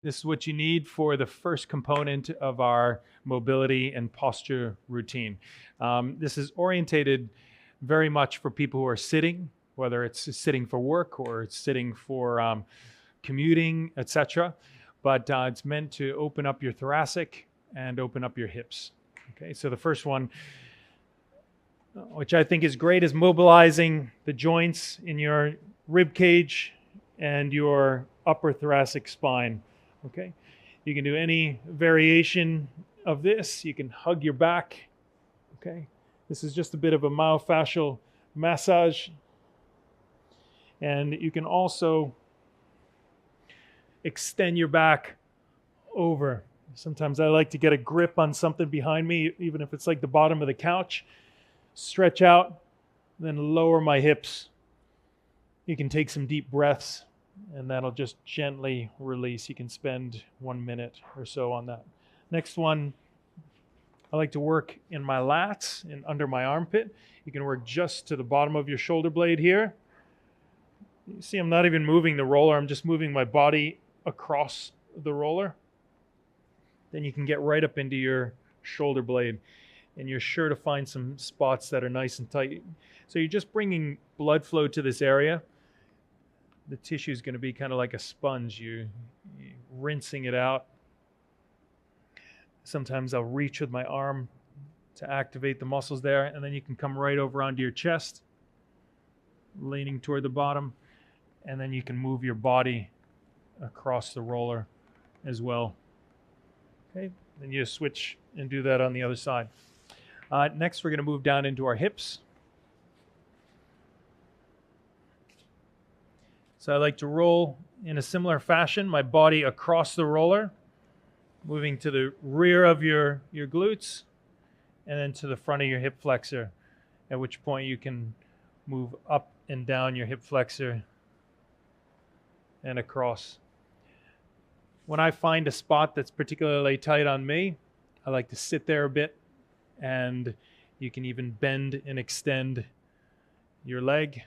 This is what you need for the first component of our mobility and posture routine. This is orientated very much for people who are sitting, whether it's sitting for work or it's sitting for commuting, etc. But it's meant to open up your thoracic and open up your hips. Okay, so the first one, which I think is great, is mobilizing the joints in your rib cage and your upper thoracic spine. Okay, you can do any variation of this. You can hug your back. Okay, this is just a bit of a myofascial massage. And you can also extend your back over. Sometimes I like to get a grip on something behind me, even if it's like the bottom of the couch. Stretch out, then lower my hips. You can take some deep breaths, and that'll just gently release. You can spend 1 minute or so on that. Next one, I like to work in my lats and under my armpit. You can work just to the bottom of your shoulder blade here. You see, I'm not even moving the roller. I'm just moving my body across the roller. Then you can get right up into your shoulder blade, and you're sure to find some spots that are nice and tight. So you're just bringing blood flow to this area. The tissue is going to be kind of like a sponge. You're rinsing it out. Sometimes I'll reach with my arm to activate the muscles there, and then you can come right over onto your chest, leaning toward the bottom, and then you can move your body across the roller as well. Okay, then you switch and do that on the other side. Next, we're going to move down into our hips. So I like to roll in a similar fashion, my body across the roller, moving to the rear of your glutes, and then to the front of your hip flexor, at which point you can move up and down your hip flexor and across. When I find a spot that's particularly tight on me, I like to sit there a bit, and you can even bend and extend your leg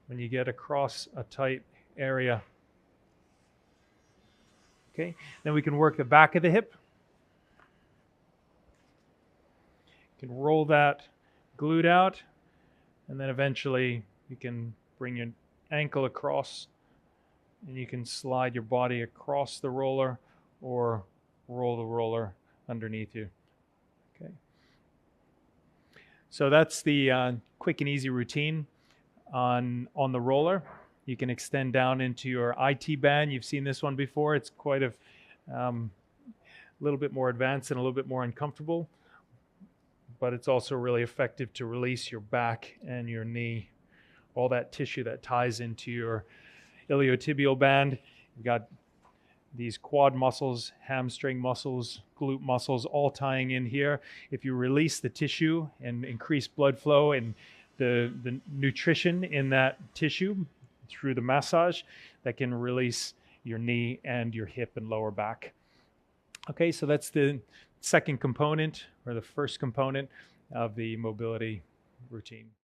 when you get across a tight area. Okay, then we can work the back of the hip. You can roll that glute out, and then eventually you can bring your ankle across, and you can slide your body across the roller or roll the roller underneath you. Okay. So that's the quick and easy routine on the roller. You can extend down into your IT band. You've seen this one before. It's quite a little bit more advanced and a little bit more uncomfortable, but it's also really effective to release your back and your knee, all that tissue that ties into your iliotibial band. You've got these quad muscles, hamstring muscles, glute muscles, all tying in here. If you release the tissue and increase blood flow and the nutrition in that tissue through the massage, that can release your knee and your hip and lower back. Okay, so that's the second component, or the first component of the mobility routine.